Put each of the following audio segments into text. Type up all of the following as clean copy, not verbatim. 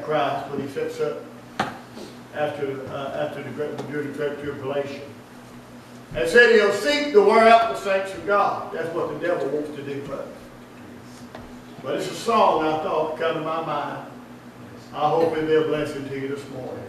Antichrist when he sets up during the Great Tribulation. And said he'll seek to wear out the saints of God. That's what the devil wants to do, brother. But it's a song I thought come to my mind. I hope it'll be a blessing to you this morning.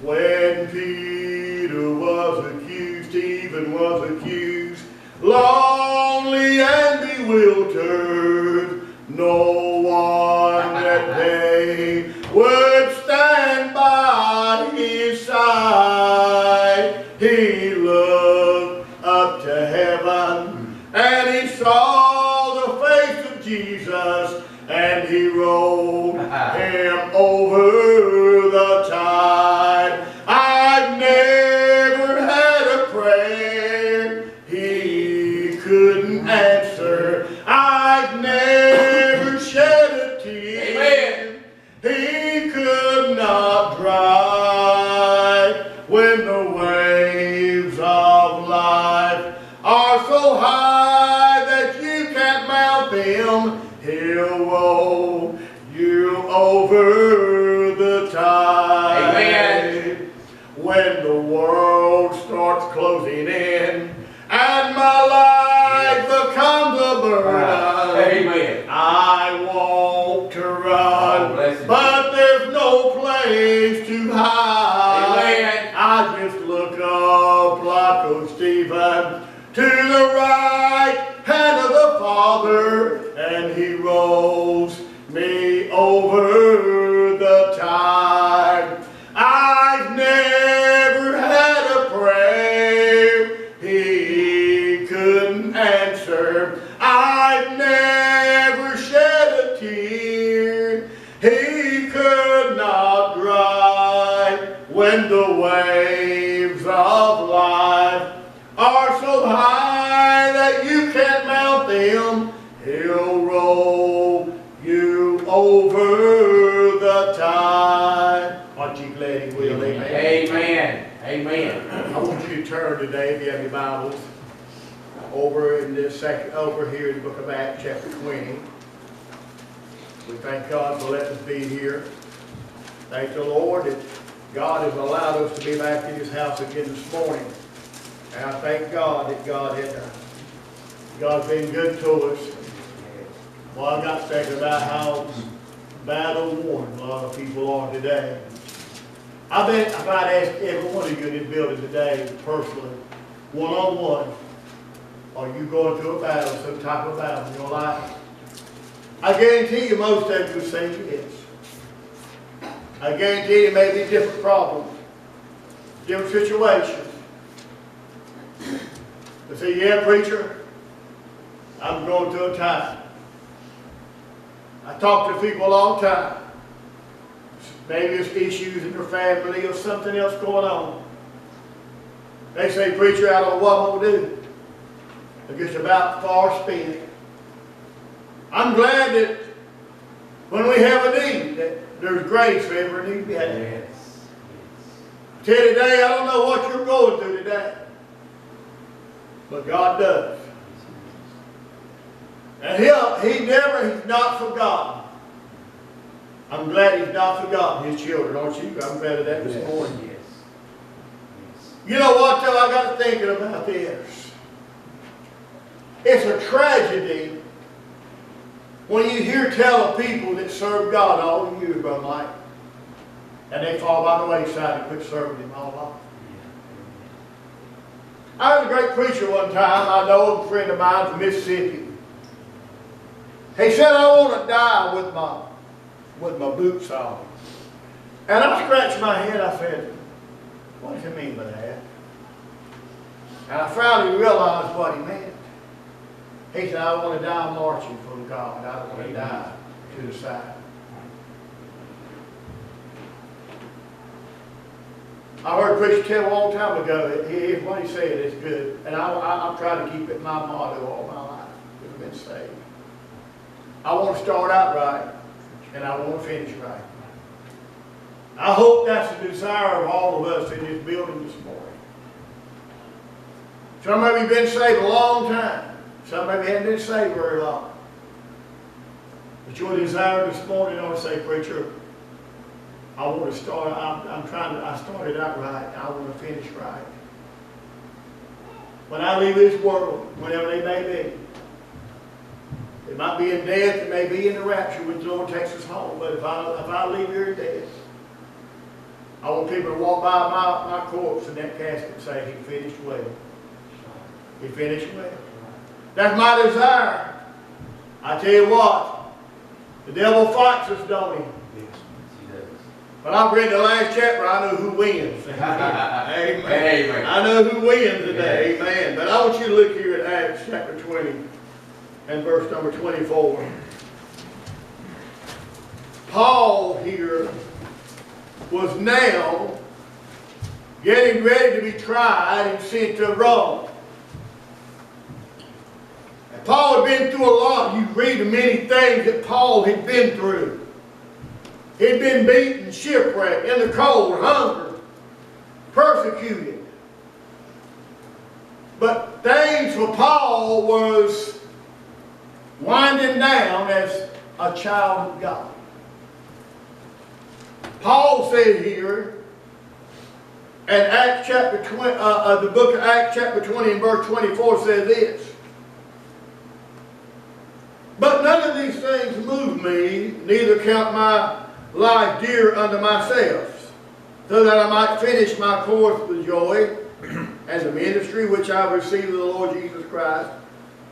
When Peter was accused, Stephen was accused, lonely and bewildered, no one that day would stand by his side. He looked up to heaven and he saw the face of Jesus, and he rolled him over the tide. I've never had a prayer he couldn't answer. I've never shed a tear. Amen. He could not dry. When the waves of life are so high that you can't mount them, he'll roll you over the tide. Amen. When the world starts closing in and my life becomes a burden, amen, I want to run, but there's no place to hide. Amen. I just look up like old Stephen to the right hand of the Father, and he rolls me over the tide. I've never had a prayer he couldn't answer. I've never shed a tear he could not dry. When the waves of life are so high that you can't mount them, he'll roll you over the tide. Aren't you glad he will? Amen. Amen. Amen. I want you to turn today, if you have your Bibles, over here in the book of Acts, chapter 20. We thank God for letting us be here. Thank the Lord that God has allowed us to be back in His house again this morning. And I thank God that God's been good to us. Well, I got thinking about how battle worn a lot of people are today. I bet if I'd ask every one of you in this building today, personally, one-on-one, are you going through a battle, some type of battle in your life? I guarantee you most of you would say yes. I guarantee you may be different problems, different situations. They say, yeah, preacher, I'm going through a time. I talk to people all the time. Maybe it's issues in your family or something else going on. They say, preacher, I don't know what I'm going to do. They're just about far spent. I'm glad that when we have a need, that there's grace for every need we have. Yes. Tell you today, I don't know what you're going through today. But God does. And He's not forgotten. I'm glad He's not forgotten His children, aren't you? I'm glad of that this morning. Yes. You know what, though? I got to thinking about this. It's a tragedy when you hear tell of people that serve God all the years, Brother Mike, and they fall by the wayside and quit serving Him all life. I heard a great preacher one time, I know, a friend of mine from Mississippi. He said, I want to die with my boots on. And I scratched my head, I said, what does he mean by that? And I finally realized what he meant. He said, I want to die marching for God. I don't want to die to the side. I heard a preacher tell a long time ago that here's what he said, it's good. And I'm trying to keep it my motto all my life. I've been saved. I want to start out right, and I want to finish right. I hope that's the desire of all of us in this building this morning. Some of you have been saved a long time. Some of you haven't been saved very long. But your desire this morning, I want to say, preacher, I want to start, I started out right, I want to finish right. When I leave this world, whenever they may be, it might be in death, it may be in the rapture when the Lord takes us home, but if I leave here in death, I want people to walk by my corpse in that casket and say, he finished well. He finished well. That's my desire. I tell you what, the devil fights us, don't he? But I've read the last chapter, I know who wins. Amen. Amen. I know who wins today. Amen. Amen. But I want you to look here at Acts chapter 20 and verse number 24. Paul here was now getting ready to be tried and sent to Rome. And Paul had been through a lot. You read of many things that Paul had been through. He'd been beaten, shipwrecked, in the cold, hunger, persecuted. But things for Paul was winding down as a child of God. Paul said here, in Acts chapter 20, the book of Acts chapter 20 and verse 24 says this, but none of these things move me, neither count my life dear unto myself, so that I might finish my course with joy, and the ministry which I have received of the Lord Jesus Christ,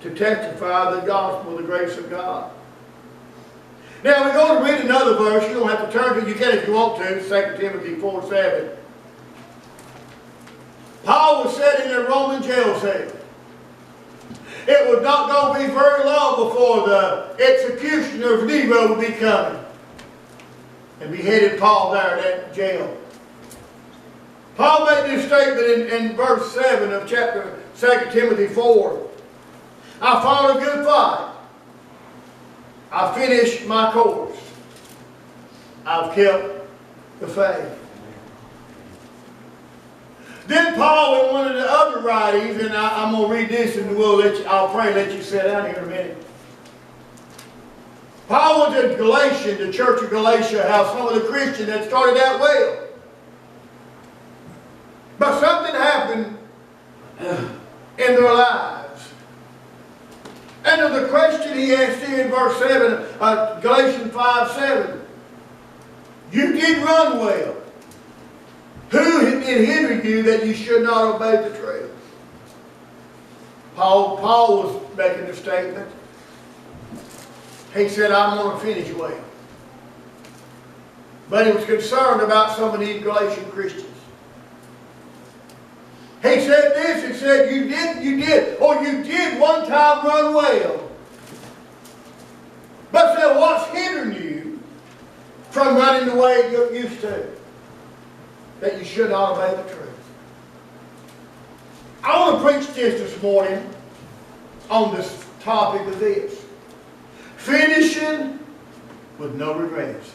to testify the gospel of the grace of God. Now we're going to read another verse. You don't have to turn to it. You can if you want to. 2 Timothy 4:7. Paul was sitting in a Roman jail cell. It was not going to be very long before the executioner of Nero would be coming and beheaded Paul there in that jail. Paul made this statement in verse 7 of chapter 2 Timothy 4. I fought a good fight. I finished my course. I've kept the faith. Then Paul, in one of the other writings, and I'm going to read this and I'll pray let you sit down here in a minute. Paul went to Galatia, the church of Galatia, how some of the Christians had started out well. But something happened in their lives. And there's a question he asked here in verse 7, Galatians 5:7. You did run well. Who did hinder you that you should not obey the truth? Paul was making a statement. He said, I'm going to finish well. But he was concerned about some of these Galatian Christians. He said this, he said, you did one time run well. But said, what's hindering you from running the way you're used to? That you should not obey the truth. I want to preach this morning on this topic of this. Finishing with no regrets.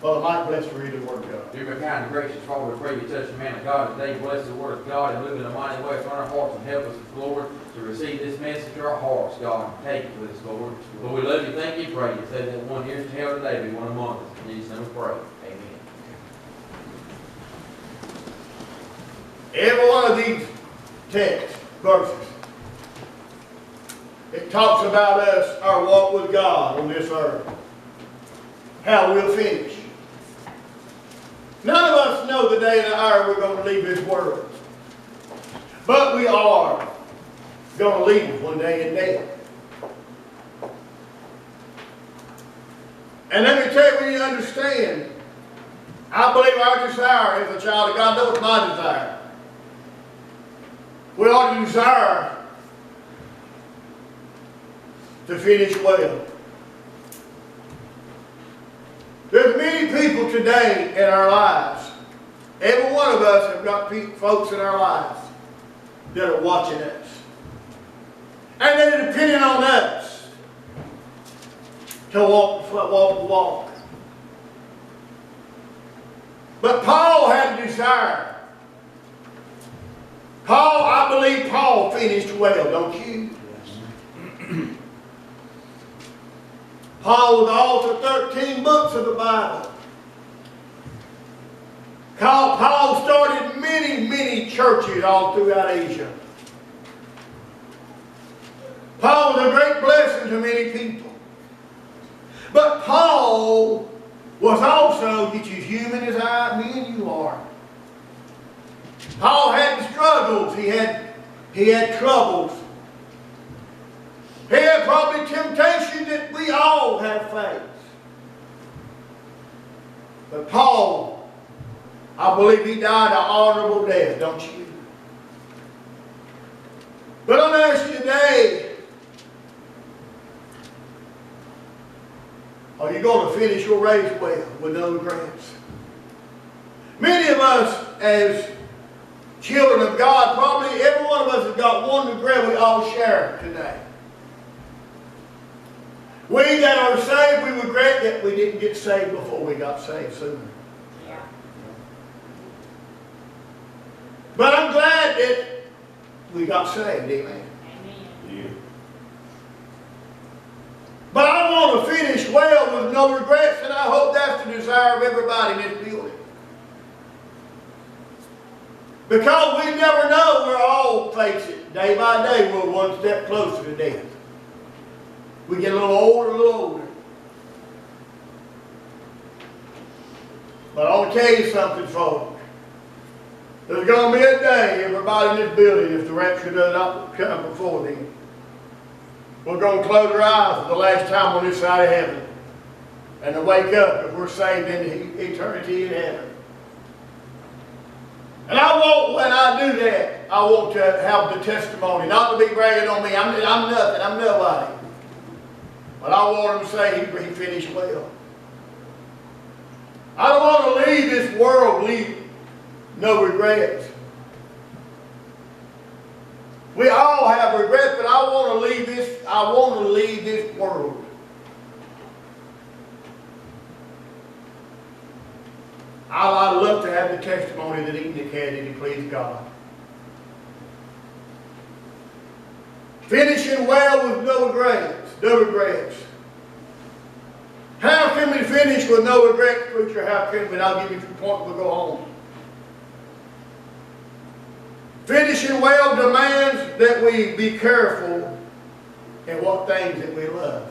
Well, Mike, bless to read the Word of God. Dear my kind and gracious Father, we pray you touch the man of God today. Bless the Word of God and move in a mighty way upon our hearts and help us, Lord, to receive this message to our hearts, God, and take it with us, Lord. Lord, we love you, thank you, pray you. Say that one here in hell today be one among us. In Jesus' name we pray. Amen. Every one of these texts, verses, it talks about us, our walk with God on this earth. How we'll finish. None of us know the day and the hour we're going to leave this world. But we are going to leave one day in death. And let me tell you, when you understand, I believe our desire as a child of God, knows my desire. We ought to desire to finish well. There's many people today in our lives. Every one of us have got folks in our lives that are watching us. And they're depending on us to walk the walk. But Paul had a desire. I believe Paul finished well, don't you? Paul was the author of 13 books of the Bible. Paul started many, many churches all throughout Asia. Paul was a great blessing to many people. But Paul was also just as human as me and you are. Paul had struggles. He had troubles. He had probably temptation that we all have faced. But Paul, I believe he died an honorable death, don't you? But I'm going to ask you today, are you going to finish your race well with no regrets? Many of us as children of God, probably every one of us has got one regret we all share today. We that are saved, we regret that we didn't get saved before we got saved sooner. Yeah. But I'm glad that we got saved, amen. Amen. Yeah. But I want to finish well with no regrets, and I hope that's the desire of everybody in this building. Because we never know, we're all face it. Day by day, we're one step closer to death. We get a little older, a little older. But I want to tell you something, folks. There's going to be a day, everybody in this building, if the rapture does not come before then, we're going to close our eyes for the last time on this side of heaven. And to wake up if we're saved in eternity in heaven. And I want, when I do that, I want to have the testimony, not to be bragging on me. I'm nothing. I'm nobody. But I want him to say he finished well. I don't want to leave this world, leave no regrets. We all have regrets, but I want to leave this world. I'd love to have the testimony that Enoch had, and he pleased God. Finishing well with no regrets. No regrets. How can we finish with no regrets, preacher? How can we? I'll give you the point, we'll go home. Finishing well demands that we be careful in what things that we love.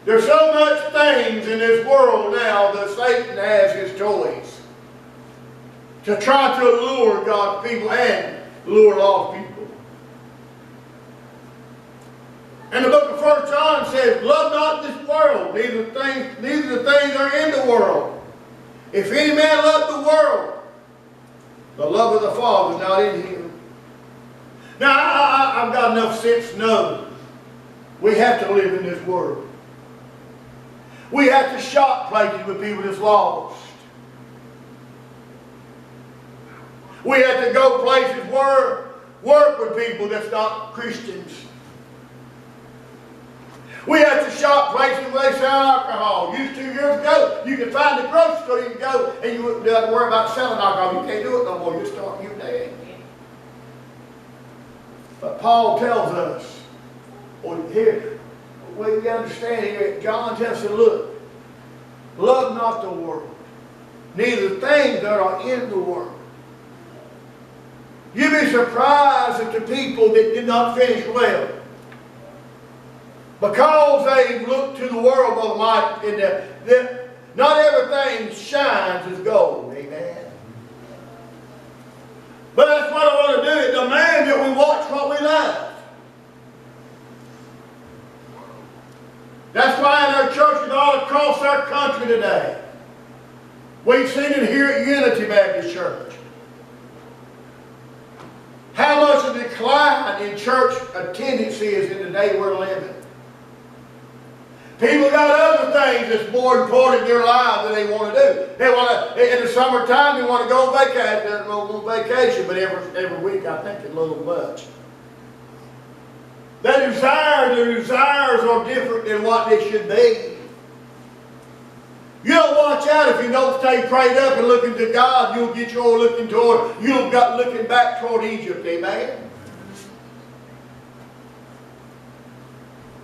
There's so much things in this world now that Satan has his toys to try to lure God's people and lure lost people. And the book of 1 John says, love not this world, neither the things are in the world. If any man love the world, the love of the Father is not in him. Now, I've got enough sense to know we have to live in this world. We have to shop places with people that's lost. We have to go places where work with people that's not Christians. We have to shop places where they sell alcohol. Used to years ago, you could find a grocery store you could go and you wouldn't have to worry about selling alcohol. You can't do it no more. You're starting your day. But Paul tells us, here, we understand here, John tells us, look, love not the world, neither things that are in the world. You'd be surprised at the people that did not finish well. Because they look to the world, Brother Mike, and not everything shines as gold. Amen. But that's what I want to do. It demands that we watch what we love. That's why in our churches all across our country today, we've seen it here at Unity Baptist Church. How much a decline in church attendance is in the day we're living. People got other things that's more important in their lives that they want to do. They want to, in the summertime, they want to go on vacation, but every week I think it's a little much. Their desires are different than what they should be. You don't watch out if you don't stay prayed up and looking to God, you'll get your looking back toward Egypt, amen?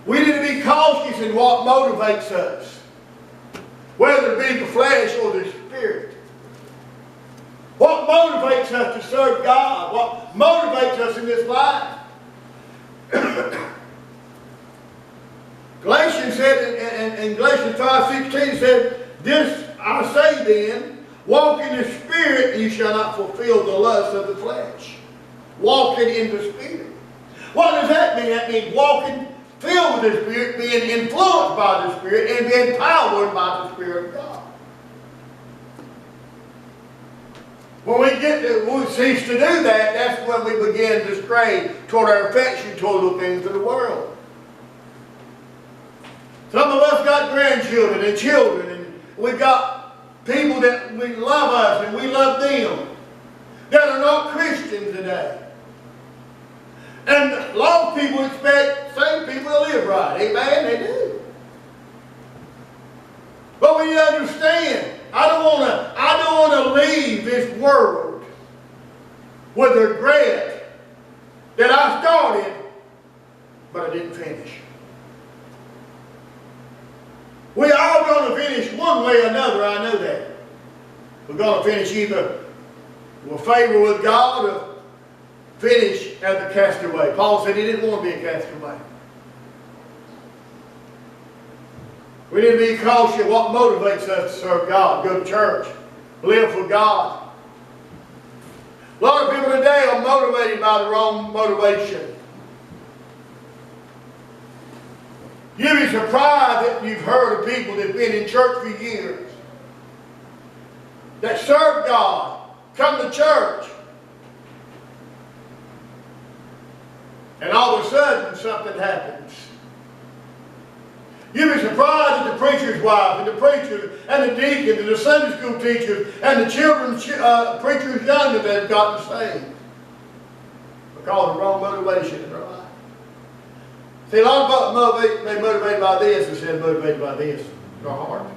We cautious in what motivates us, whether it be the flesh or the spirit. What motivates us to serve God? What motivates us in this life? Galatians said in Galatians 5:16 said, "This I say then, walk in the Spirit, and you shall not fulfill the lust of the flesh." Walking in the Spirit. What does that mean? That means walking filled with the Spirit, being influenced by the Spirit, and being empowered by the Spirit of God. When we cease to do that, that's when we begin to stray toward our affection toward the things of the world. Some of us got grandchildren and children, and we've got people that we love us and we love them that are not Christians today. And a lot of people expect saved people to live right. Amen? They do. But we need to understand, I don't want to leave this world with regret that I started, but I didn't finish. We are all going to finish one way or another, I know that. We're going to finish either with favor with God or finish as a castaway. Paul said he didn't want to be a castaway. We need to be cautious of what motivates us to serve God, go to church, live for God. A lot of people today are motivated by the wrong motivation. You'd be surprised that you've heard of people that have been in church for years, that serve God, come to church, and all of a sudden something happens. You'd be surprised at the preacher's wife and the preacher and the deacon and the Sunday school teachers and the children's preachers younger that have gotten saved because of the wrong motivation in their life. See, a lot of people may be motivated by this instead of motivated by this in their heart.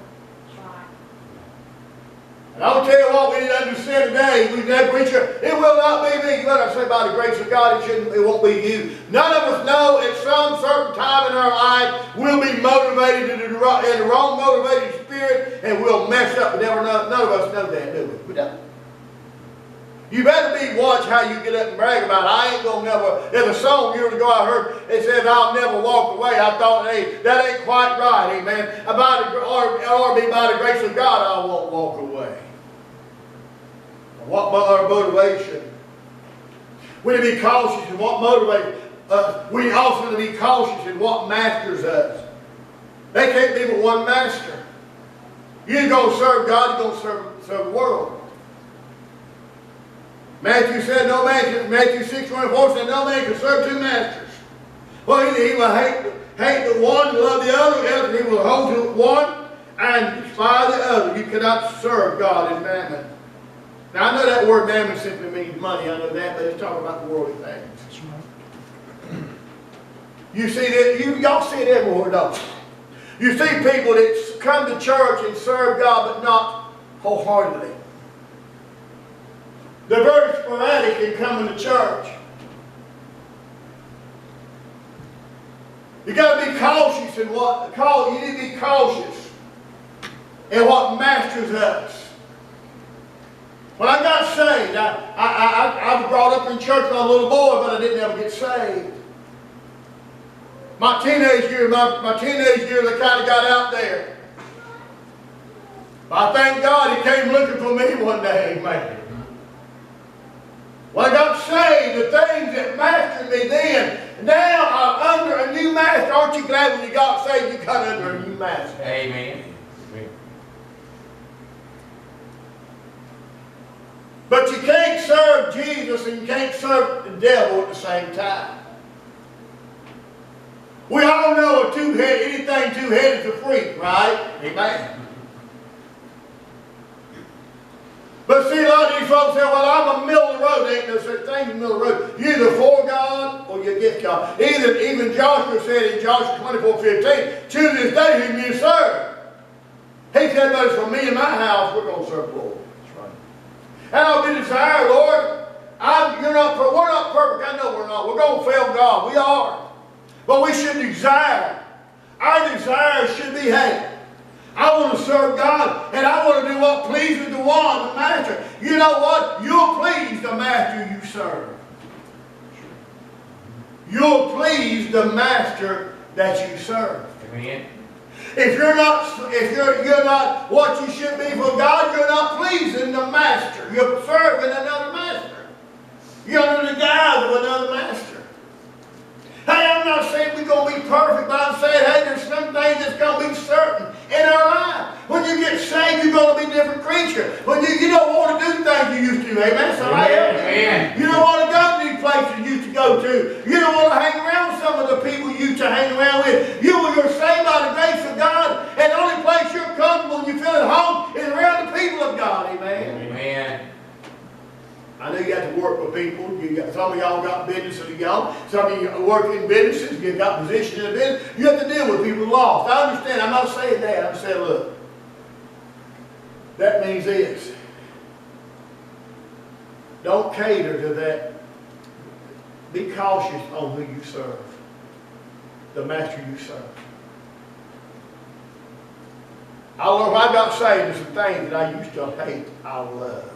And I will tell you what we need to understand today. We need preacher, it will not be me. You better say by the grace of God, it won't be you. None of us know at some certain time in our life we'll be motivated in the wrong motivated spirit and we'll mess up. But none of us know that, do we? We don't. You better watch how you get up and brag about it. I ain't going to never. There's a song years ago I heard. It says, "I'll never walk away." I thought, hey, that ain't quite right. Amen. Or be by the grace of God, I won't walk away. What our motivation? We need to be cautious in what motivates us. We also need to be cautious in what masters us. They can't be but one master. You're going to serve God, you're going to serve the world. Matthew 6:24 said, "No man can serve two masters. Well, he will hate the one and love the other, else he will hold to one and despise the other." You cannot serve God in mammon. Now, I know that word mammon simply means money. I know that, but it's talking about the worldly things. That's right. You see that? Y'all see it everywhere, don't you? You see people that come to church and serve God, but not wholeheartedly. They're very sporadic in coming to church. You got to be cautious in you need to be cautious in what masters us. When I got saved, I was brought up in church when I was a little boy, but I didn't ever get saved. My teenage years, I kind of got out there. But I thank God He came looking for me one day, man. When I got saved, the things that mastered me then, now I'm under a new master. Aren't you glad when you got saved you got under a new master? Amen. But you can't serve Jesus and you can't serve the devil at the same time. We all know anything two-headed is a freak, right? Amen. But see, a lot of these folks say, "Well, I'm a middle of the road." There ain't no such thing in the middle of the road. You're either for God or you're against God. Even Joshua said in Joshua 24:15, "Choose this day whom you serve." He said, "But for me and my house, we're going to serve the Lord." And I'll be desired, Lord. We're not perfect. I know we're not. We're going to fail God. We are. But we should desire Our desires should be, hey, I want to serve God, and I want to do what pleases the one, the master. You know what? You'll please the master you serve. You'll please the master that you serve. Amen. If you're not what you should be for God, you're not pleasing the master. You're serving another master. You're under the guise of another master. Hey, I'm not saying we're going to be perfect, but I'm saying, hey, there's some things that's going to be certain in our life. When you get saved, you're going to be a different creature. When you don't want to do things you used to. Amen. Somebody else. Amen. You don't want to go to these places you used to go to. You don't want to hang around with some of the people you used to hang around with. You're saved by the grace of God, and the only place you're comfortable and you feel at home is around the people of God. Amen. Amen. I know you got to work with people. Some of y'all got businesses of your own. Some of you work in businesses. You've got positions in the business. You have to deal with people lost. I understand. I'm not saying that. I'm saying, look, that means this. Don't cater to that. Be cautious on who you serve. The master you serve. I got saved, there's some things that I used to hate, I love.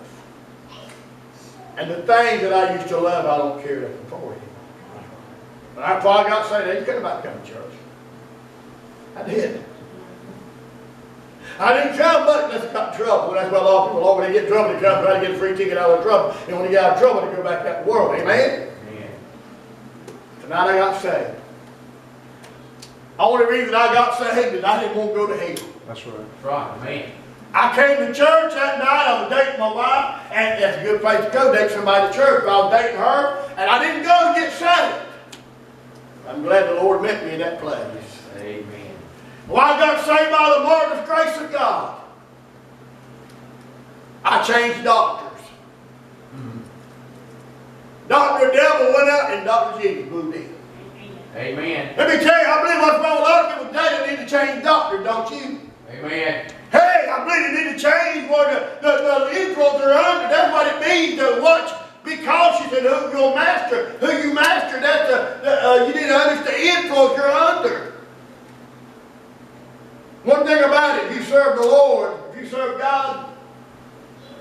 And the things that I used to love, I don't care nothing for anymore. But after I got saved, I didn't care about coming to church. I did. I didn't come much unless I got in trouble. That's why a lot of people, when they get in trouble, they come try to get a free ticket out of trouble. And when they get out of trouble, they go back out to the world. Amen? Amen. Tonight I got saved. The only reason I got saved is I didn't want to go to hell. That's right. That's right. Amen. I came to church that night. I was dating my wife, and that's a good place to go, date somebody at church. But I was dating her, and I didn't go to get saved. I'm glad the Lord met me in that place. Amen. Well, I got saved by the marvelous grace of God. I changed doctors. Dr. Devil went out, and Dr. Jesus moved in. Amen. Let me tell you, I believe what's wrong with a lot of people today, they need to change doctors, don't you? Amen. Hey, I believe you need to change where the influence are under. That's what it means to watch. Be cautious in who you master. That's you need to understand the influence you're under. One thing about it, if you serve the Lord, if you serve God,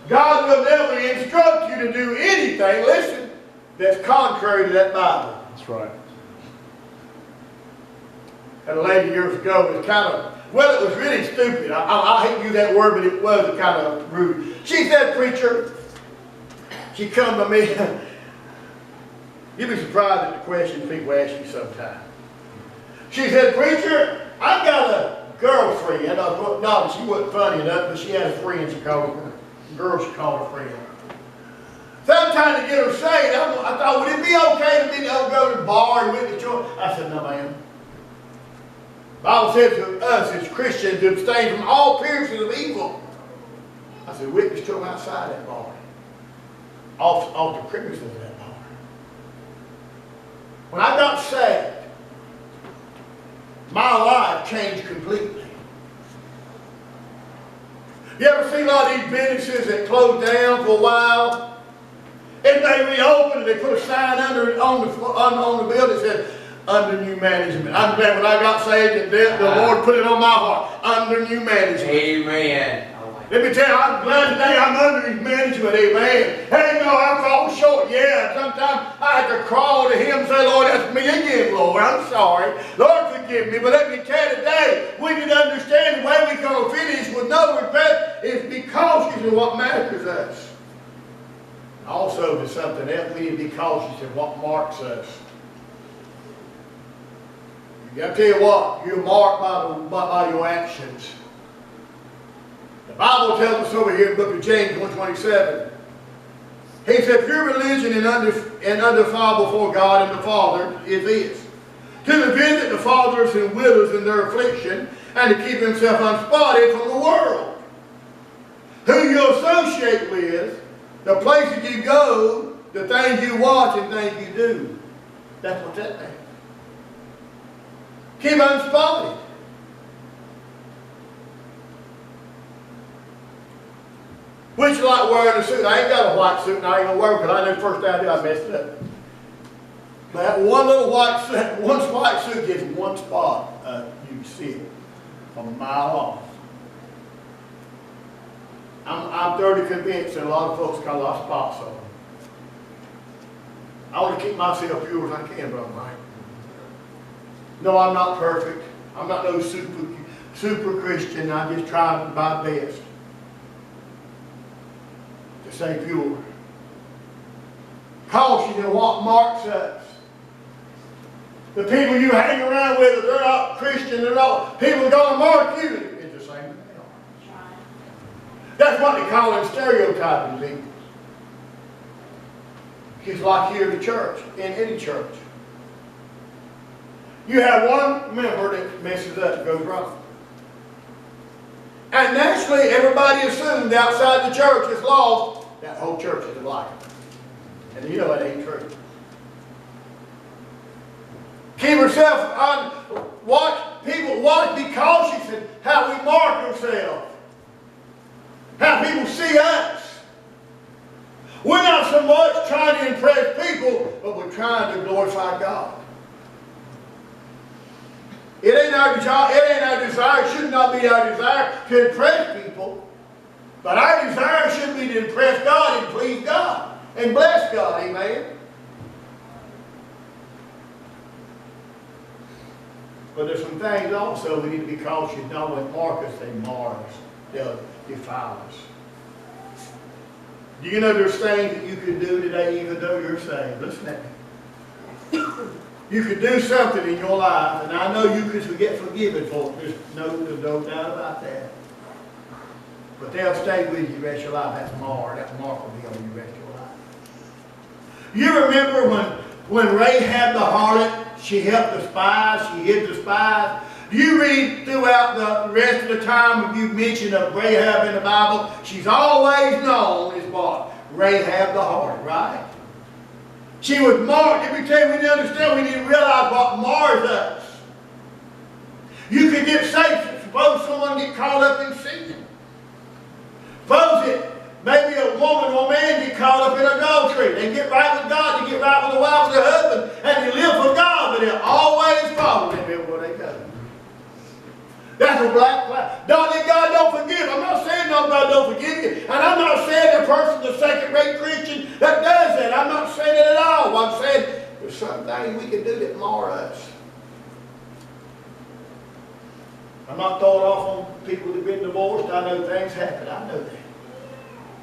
God will never instruct you to do anything, listen, that's contrary to that Bible. That's right. And a lady years ago, it was kind of, well, it was really stupid. I hate to use that word, but it was kind of rude. She said, preacher, she come to me. You'd be surprised at the questions people ask you sometimes. She said, preacher, I got a girlfriend. No, she wasn't funny enough, but she had a friend. She called her a girl. She called her friend. So I'm trying to get her saved. I thought, would it be okay to me to go to the bar and witness to her? I said, no, ma'am. The Bible says to us as Christians to abstain from all appearances of evil. I said, witness to them outside that bar. Off the premises of that bar. When I got saved, my life changed completely. You ever see a lot of these businesses that closed down for a while? And they reopened and they put a sign under on the building that says, under new management. I'm glad when I got saved that the Lord put it on my heart. Under new management. Amen. Let me tell you, I'm glad today I'm under his management. Amen. Hey, no, I fall short. Yeah, sometimes I have to crawl to him and say, Lord, that's me again, Lord. I'm sorry. Lord, forgive me. But let me tell you today, we need to understand the way we can finish with no regret is be cautious in what matters us. Also, there's something else. We need to be cautious in what marks us. I tell you what, you're marked by your actions. The Bible tells us over here in the book of James 1:27. He said, pure religion and undefiled before God and the Father is this: to visit the fathers and widows in their affliction, and to keep himself unspotted from the world. Who you associate with, the places you go, the things you watch and things you do. That's what that means. Keep unspotted. Which is like wearing a suit. I ain't got a white suit and I ain't going to wear it because I knew the first time I did I messed it up. But that one little white suit gets one spot can see it from a mile off. I'm thoroughly convinced that a lot of folks got a lot of spots on them. I want to keep myself pure as I can, Brother Mike. No, I'm not perfect. I'm not no super Christian. I just try my best to stay pure. Caution in what marks us. The people you hang around with, they're not Christian, they're not, people are going to mark you. It's the same thing they are. That's what they call them, stereotyping people. It's like here in the church, in any church. You have one member that messes up, goes wrong. And naturally, everybody assumes outside the church is lost, that whole church is like it. And you know that ain't true. Keep yourself on, watch people, be cautious in how we mark ourselves. How people see us. We're not so much trying to impress people, but we're trying to glorify God. It ain't our desire, it should not be our desire to impress people. But our desire should be to impress God and please God and bless God, amen? But there's some things also we need to be cautious. Don't let mark us, they mar us. They'll defile us. Do you know there's things that you can do today even though you're saved? Listen at me. You could do something in your life, and I know you could get forgiven for it. There's no doubt about that. But they'll stay with you the rest of your life. That mark will be on you the rest of your life. You remember when Rahab the harlot, she helped the spies, she hid the spies. Do you read throughout the rest of the time when you mention of Rahab in the Bible, she's always known as what? Rahab the harlot, right? She was marked. Let me tell you, we need to understand, we need to realize what mars us. You can get saved. Suppose someone get caught up in sin. Suppose it, maybe a woman or a man get caught up in adultery. They get right with God, they get right with the wife or the husband, and they live for God, but they'll always follow them everywhere they go. That's a black flag. Not that God don't forgive. I'm not saying no, God don't forgive you. And I'm not saying the person's a second-rate Christian that does that. I'm not saying it at all. I'm saying there's some things we can do that mar us. I'm not throwing off on people that have been divorced. I know things happen. I know that.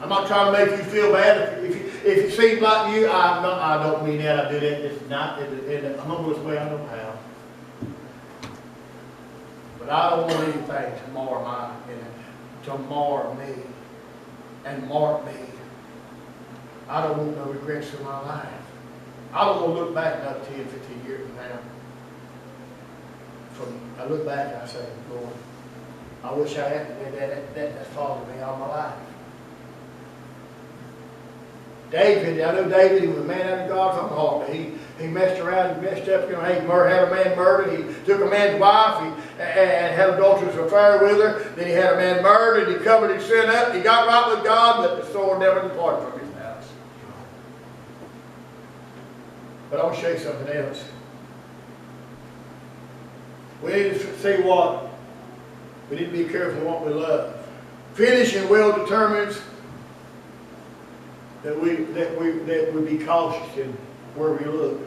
I'm not trying to make you feel bad. If it seems like you, I don't mean that. I do that. It's not in the humblest way I know how. But I don't want anything to mar me and mark me. I don't want no regrets in my life. I don't want to look back another 10, 15 years from now. I look back and I say, Lord, I wish I had that followed me all my life. David, I know David, he was a man after God's own heart, but he messed around and messed up. He had a man murdered. He took a man's wife and had an adulterous affair with her. Then he had a man murdered. He covered his sin up. He got right with God, but the sword never departed from his house. But I want to show you something else. We need to see what we need to be careful what we love. Finishing well determines that we be cautious in where we look.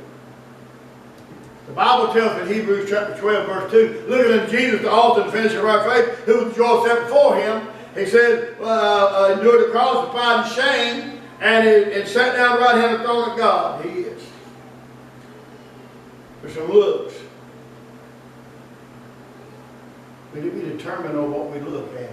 The Bible tells us in Hebrews chapter 12, verse 2, looking at Jesus, the author and finisher of our faith, who was the joy set before him, he said, endured the cross, defied shame, and sat down right hand of the throne of God. He is. There's some looks. We need to be determined on what we look at.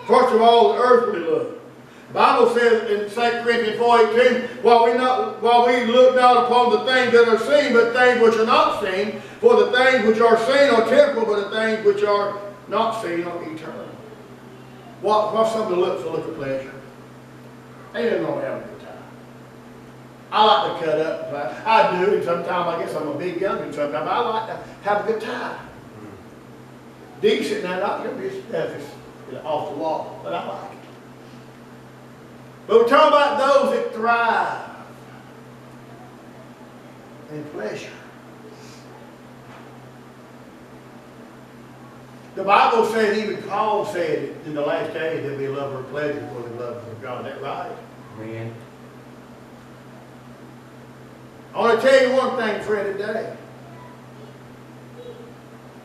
First of all, the earthly look. The Bible says in 2 Corinthians 4:18, while we look not upon the things that are seen, but things which are not seen, for the things which are seen are temporal, but the things which are not seen are eternal. What's some of the looks? A look of pleasure. They didn't know have a good time. I like to cut up. I do, and sometimes I guess I'm a big youngin' sometimes. I like to have a good time. Decent, now not going to be off the wall, but I like it. But we're talking about those that thrive in pleasure. The Bible says, even Paul said, in the last days there'll be a love of pleasure for the love of God. Is that right? Amen. I want to tell you one thing, friend, today.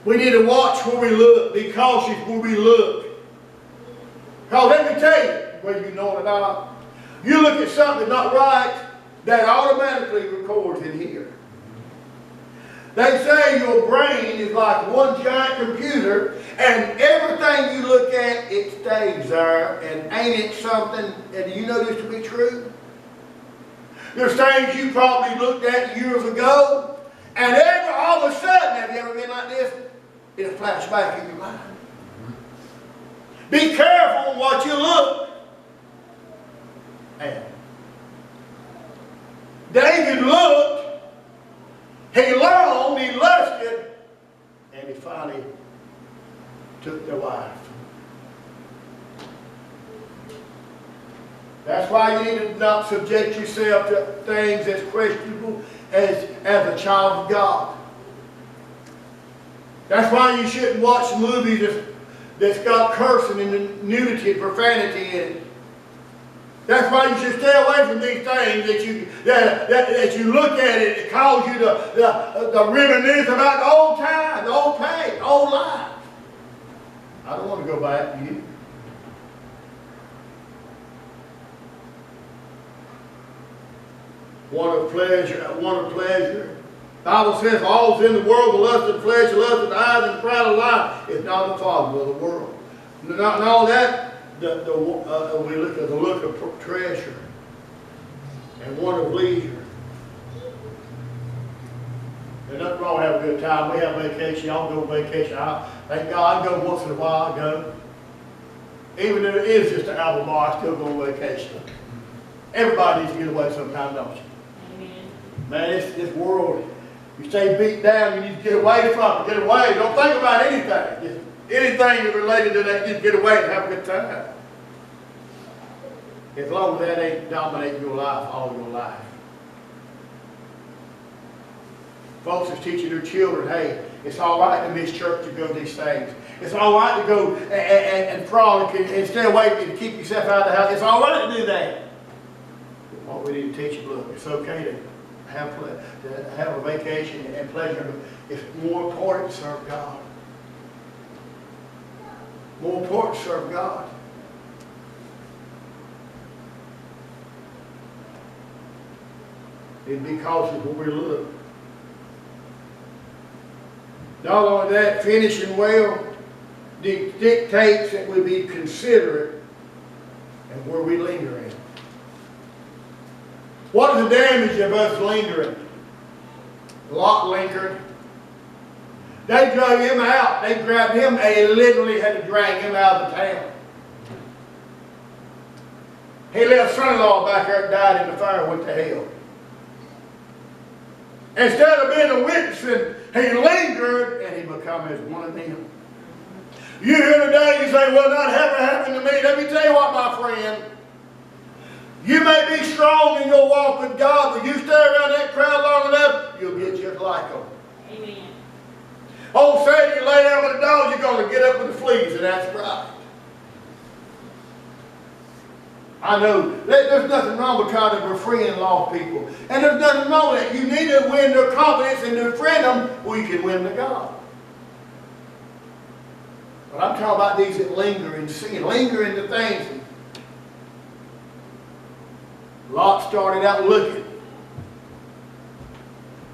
We need to watch where we look. Be cautious where we look. Because let me tell you, whether you know it or not, you look at something not right, that automatically records in here. They say your brain is like one giant computer, and everything you look at, it stays there. And ain't it something, and you know this to be true? There's things you probably looked at years ago, and all of a sudden, have you ever been like this? It'll flash back in your mind. Be careful what you look at. David looked, he longed, he lusted, and he finally took their wife. That's why you need to not subject yourself to things as questionable as a child of God. That's why you shouldn't watch movies that's got cursing and nudity and profanity in it. That's why you should stay away from these things that you look at it. It calls you the reminisce about the old time, the old pain, old life. I don't want to go back to you. Want of pleasure. The Bible says, all's in the world, the lust of the flesh, the lust of the eyes, and the pride of life is not the father of the world. Not all that, we look at the look of treasure and one of leisure. There's nothing wrong with having a good time. We have vacation. Y'all go on vacation. Thank God I go once in a while. I go. Even if it is just an album bar, I still go on vacation. Everybody needs to get away sometime, don't you? Amen. Man, this world, you stay beat down, you need to get away from it. Get away. Don't think about anything. Just anything related to that, just get away and have a good time. As long as that ain't dominating your life all your life. Folks is teaching their children, hey, it's all right to miss church to go to these things. It's all right to go and frolic and stay away and keep yourself out of the house. It's all right to do that. What we need to teach them, look, it's okay to have a vacation and pleasure. It's more important to serve God. More important to serve God. And be cautious when we look. Not only that, finishing well dictates that we be considerate and where we linger in. What is the damage of us lingering? Lot lingered. They drug him out. They grabbed him. They literally had to drag him out of the town. He left son-in-law back there and died in the fire, went to hell. Instead of being a witness, he lingered and he became as one of them. You here today, you say, well, not ever happened to me. Let me tell you what, my friend. You may be strong in your walk with God, but you stay around that crowd long enough, you'll get just like them. Amen. Oh, say you lay down with the dogs, you're going to get up with the fleas, and that's right. I know there's nothing wrong with trying to befriend lost people. And there's nothing wrong with that. You need to win their confidence and to befriend them, or you can win to God. But I'm talking about these that linger in sin, linger in the things. Lot started out looking.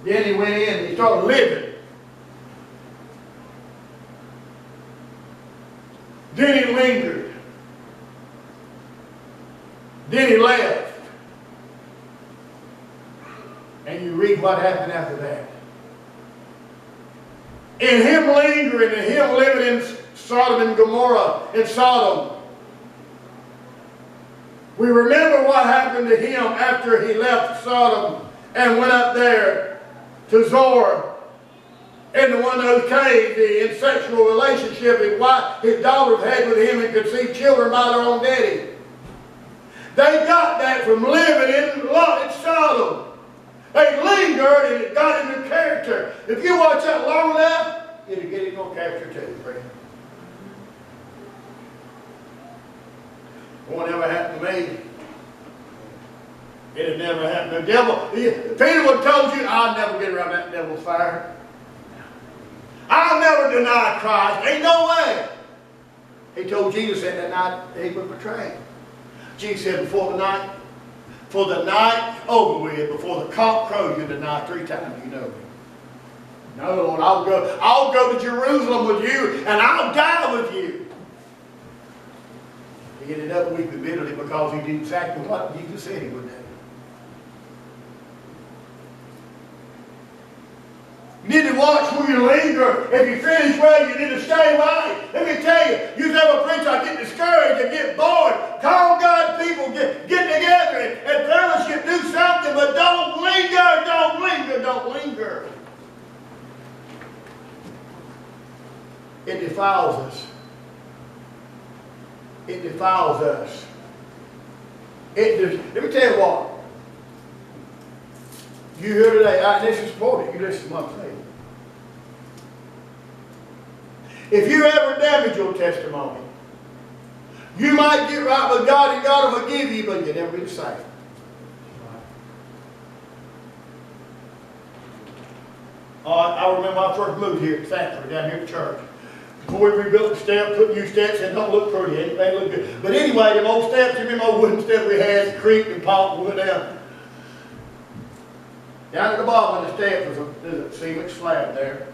Then he went in and he started living. Then he lingered. Then he left. And you read what happened after that. In him lingering and him living in Sodom and Gomorrah, in Sodom, we remember what happened to him after he left Sodom and went up there to Zoar into one of those caves in sexual relationship his daughters had with him and conceived children by their own daddy. They got that from living in Sodom. They lingered and it got in their character. If you watch that long enough, it'll get in your character too, friend. Won't ever happen to me. It'll never happen. The devil, Peter would have told you, I'll never get around that devil's fire. I'll never deny Christ. Ain't no way. He told Jesus that night he would betray him. Jesus said, before the night over with, before the cock crows, you deny 3 times you know me. No, Lord, I'll go to Jerusalem with you, and I'll die with you. He ended up weeping bitterly because he did exactly what Jesus said he would do. You need to watch where you linger. If you finish well, you need to stay right. Let me tell you, you ever preach, I get discouraged, I get bored. Call God's people, get together and fellowship, do something, but don't linger, don't linger, don't linger. It defiles us. It defiles us. Let me tell you what. You here today, this is important. You listen to what I'm saying. If you ever damage your testimony, you might get right with God and God will forgive you, but you'll never be the same. I remember when I first moved here at Sanford, down here at church. Before we rebuilt the steps, put new steps in, don't look pretty, anything look good. But anyway, them old steps, you remember old wooden steps we had, creaked and popped and went down. Down at the bottom of the steps there's a cement slab there.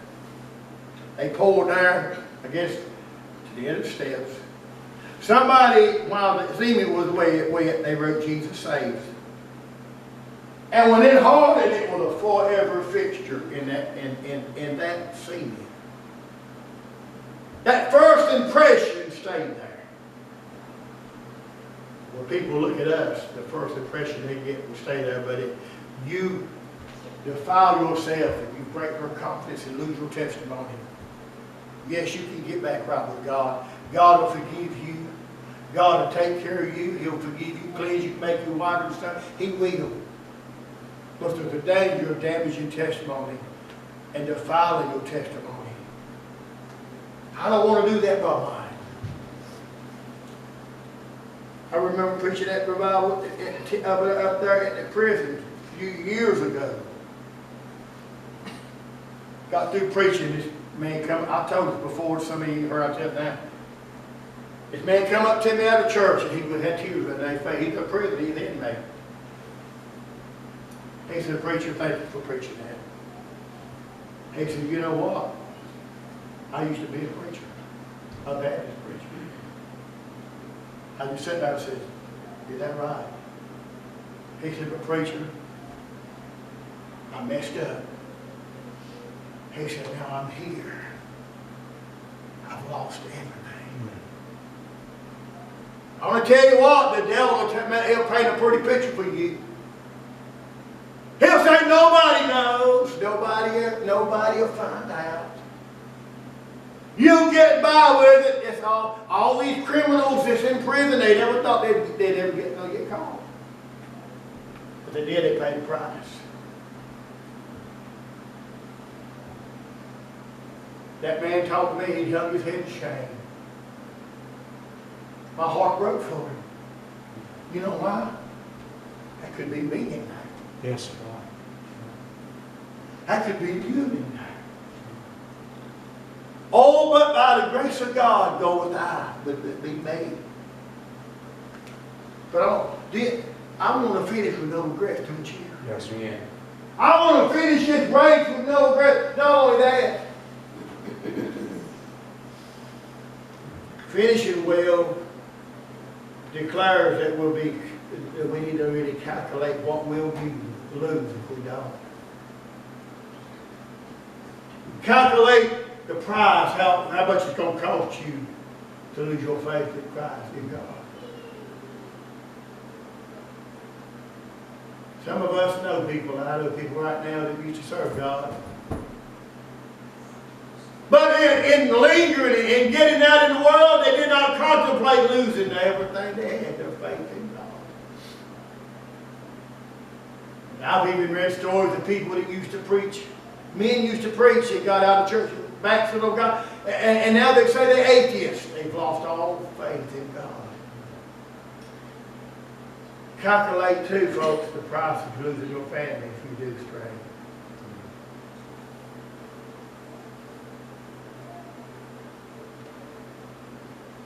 They poured there, I guess, to the end of the steps. Somebody, while the cement was wet, they wrote Jesus Saves. And when it hardened, it was a forever fixture in that cement. That first impression stayed there. When people look at us, the first impression they get will stay there, but you defile yourself and you break your confidence and lose your testimony. Yes, you can get back right with God. God will forgive you. God will take care of you. He'll forgive you, cleanse you, make you whiter and stuff. He will. But there's a danger of damaging testimony and defiling your testimony. I don't want to do that by mine. I remember preaching that revival up there at the prison a few years ago. Got through preaching, this man come. I told you before, some of you heard I tell now. This man come up to me out of church and he had tears in his face. He's a prisoner, he's an inmate. He said, preacher, thank you for preaching that. He said, you know what? I used to be a preacher, a Baptist preacher. I just sat there and said, is that right? He said, but preacher, I messed up. He said, now I'm here. I've lost everything. I want to tell you what, the devil will paint a pretty picture for you. He'll say nobody knows, nobody will find out. You get by with it. It's all these criminals that's in prison, they never thought they'd ever get caught. But they did, they paid the price. That man told me he hung his head in shame. My heart broke for him. You know why? That could be me in there. Yes, sir. That could be you in there. Oh, but by the grace of God goeth I, but it be me. But I want to finish with no regrets, don't you? Yes, sir. Yeah. I want to finish this race with no regrets. Not only that, finishing well declares that we need to really calculate what will we lose if we don't. Calculate the price, how much it's going to cost you to lose your faith in Christ, in God. Some of us know people, and I know people right now that used to serve God. But in lingering and getting out in the world, they did not contemplate losing everything they had, their faith in God. And I've even read stories of people that used to preach. Men used to preach that got out of church, backslid on God, and now they say they're atheists. They've lost all faith in God. Calculate too, folks, the price of losing your family if you do stray.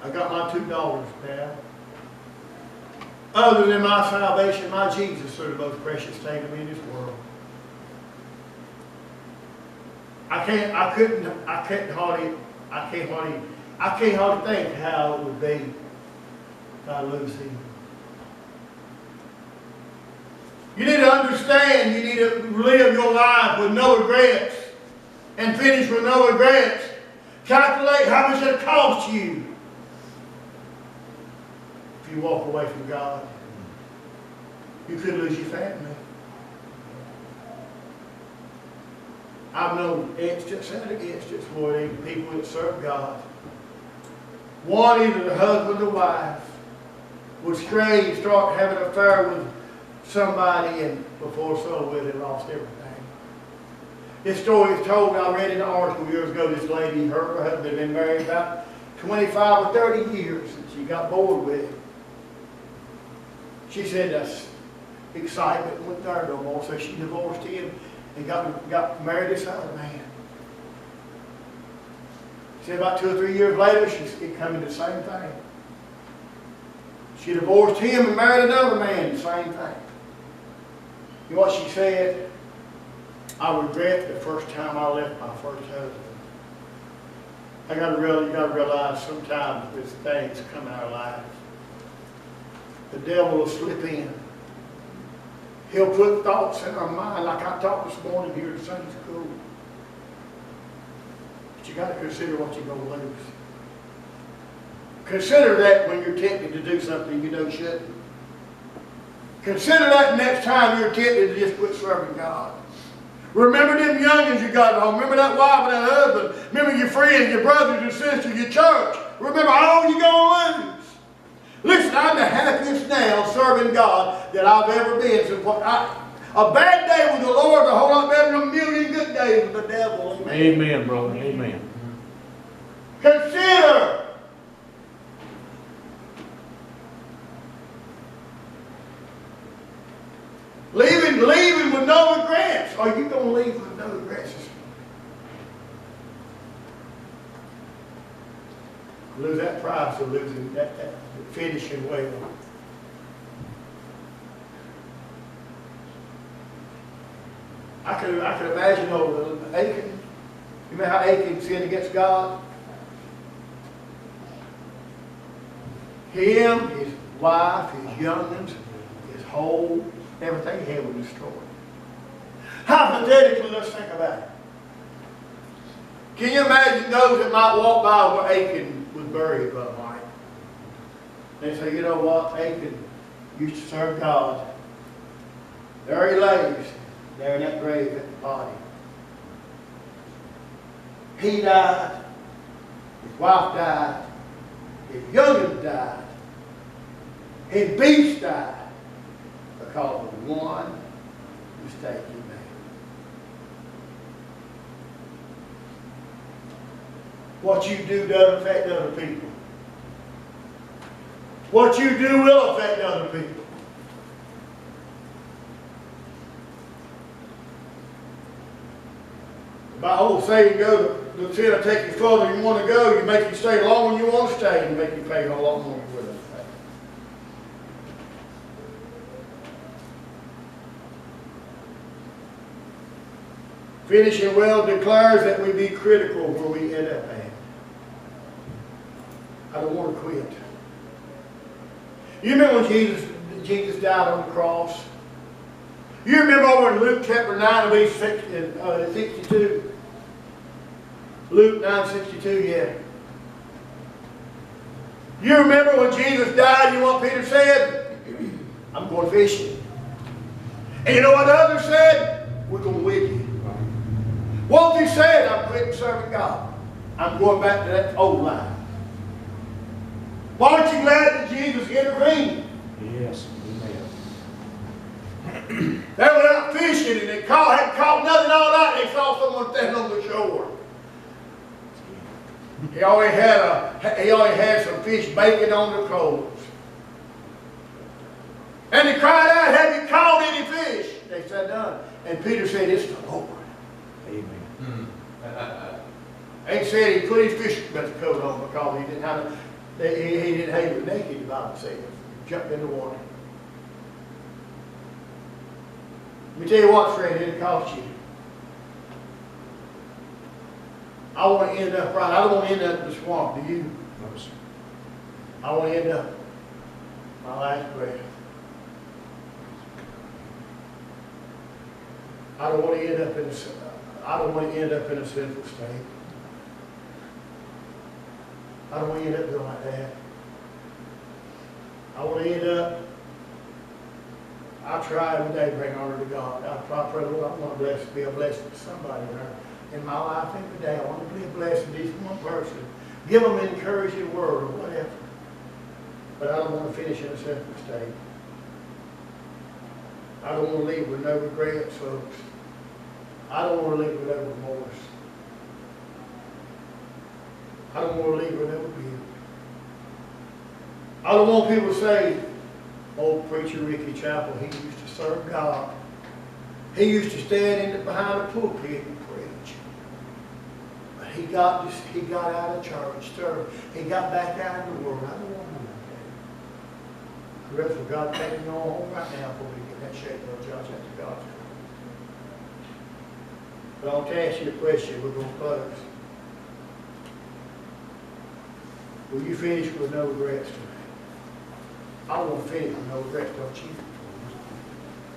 I got my $2 now. Other than my salvation, my Jesus are the most precious thing to me in this world. I can't hardly think how it would be if I lose him. You need to understand, you need to live your life with no regrets and finish with no regrets. Calculate how much it costs you if you walk away from God. You could lose your family. I've known instances and instances where people that serve God, one, either the husband or wife, would stray and start having an affair with somebody, and before so with it, lost everything. This story is told, I read in an article years ago, this lady, her husband had been married about 25 or 30 years, and she got bored with it. She said that's excitement wasn't there no more, so she divorced him and got married this other man. She said about 2 or 3 years later, it come into the same thing. She divorced him and married another man, the same thing. You know what she said? I regret the first time I left my first husband. You got to realize sometimes these things come in our lives. The devil will slip in. He'll put thoughts in our mind, like I taught this morning here at Sunday school. But you got to consider what you're going to lose. Consider that when you're tempted to do something you know shouldn't. Consider that next time you're tempted to just quit serving God. Remember them youngins you got at home. Remember that wife and that husband. Remember your friends, your brothers, your sisters, your church. Remember all you're going to lose. Listen, I'm the happiest now serving God that I've ever been. So a bad day with the Lord is a whole lot better than a million good days with the devil. Amen, Amen, brother. Amen. Consider. Leaving with no regrets. Are you going to leave with no regrets? Lose that prize of losing that finishing well. I could imagine Achan. You remember how Achan sinned against God? Him, his wife, his young'uns, his whole, everything he had was destroyed. Hypothetically, let's think about it. Can you imagine those that might walk by where Achan was buried, Brother Mike? They say, you know what, Achan used to serve God. There he lays, there in that grave at the body. He died, his wife died, his young'uns died, his beast died because of one mistake he made. What you do doesn't affect other people. What you do will affect other people. My old saying goes, the sin will take you further than you want to go. You make you stay longer than you want to stay, and make you pay a lot more than you would have paid. Finishing well declares that we be critical where we end up at. I don't want to quit. You remember when Jesus died on the cross? You remember over in Luke chapter 9, verse 62? Luke 9:62, yeah. You remember when Jesus died, you know what Peter said? I'm going fishing. And you know what the others said? We're going with you. What he said? I'm quitting serving God. I'm going back to that old life. Why aren't you glad that Jesus intervened? Yes. Amen. They went out fishing and they hadn't caught nothing all night. They saw someone standing on the shore. He already had some fish baking on the coals. And they cried out, have you caught any fish? They said, none. And Peter said, it's the Lord. Amen. He said he put his fishing coat on because he didn't have he didn't have it naked, the Bible says. Jumped in the water. Let me tell you what, friend, it'll cost you. I want to end up right. I don't want to end up in the swamp, do you? No, sir. I want to end up my last breath. I don't want to end up in a sinful state. I don't want to end up doing like that. I want to end up, I try every day to bring honor to God. I pray, Lord, I want to be a blessing to somebody in my life every day. I want to be a blessing to each one person. Give them an encouraging word or whatever. But I don't want to finish in a sinful state. I don't want to leave with no regrets, folks. I don't want to leave with no remorse. I don't want to leave with no guilt. I don't want people to say, old preacher Ricky Chappell, he used to serve God. He used to stand behind the pulpit and preach. But he got out of church, sir. He got back out in the world. I don't want to do that. The rest of God take me on home right now before we get that shape of judge after God's will. But I want to ask you a question. We're going to close. Will you finish with no regrets tonight? I want to finish with no regrets, don't you?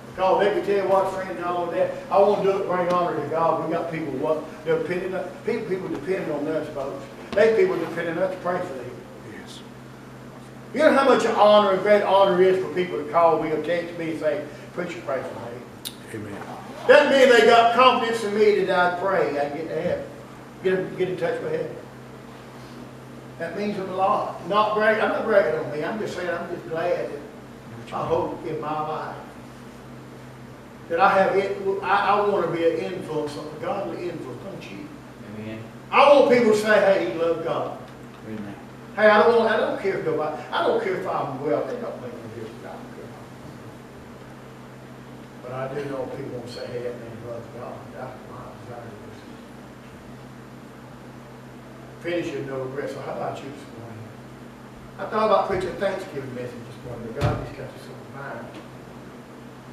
Because let me tell you what, friends, and all of that, I want to do it, bring honor to God. We got people depending on us, folks. They people depending on us to pray for them. Yes. You know how much honor and great honor is for people to call me or text me and say, preacher, pray for me. Amen. Doesn't mean they got confidence in me that I'd pray. I'd get to heaven. Get in touch with heaven. That means a lot. I'm not bragging on me. I'm just saying I'm just glad that I hope in my life that I have it. I want to be an influence, a godly influence, don't you? Amen. I want people to say, hey, you love God. Amen. Hey, I don't care if nobody, I don't care if I'm wealthy. They don't make me feel I don't care. But I do know people will say, hey, that man loves God. That's my desire. Finishing no regrets. So how about you this morning? I thought about preaching a Thanksgiving message this morning, but God just got this on my mind.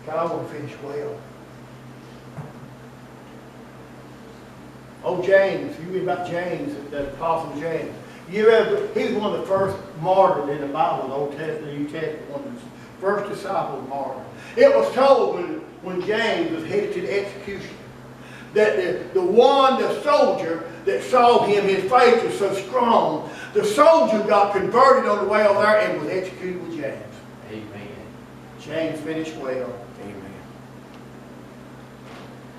God, I want to finish well. Oh, James, you read about James, the Apostle James. He's one of the first martyrs in the Bible, the Old Testament, the New Testament, one of the first disciples martyred. It was told when James was headed to the execution that the soldier that saw him, his faith was so strong, the soldier got converted on the way over there and was executed with James. Amen. James finished well. Amen.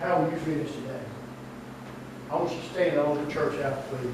How will you finish today? I want you to stand on the church out, please.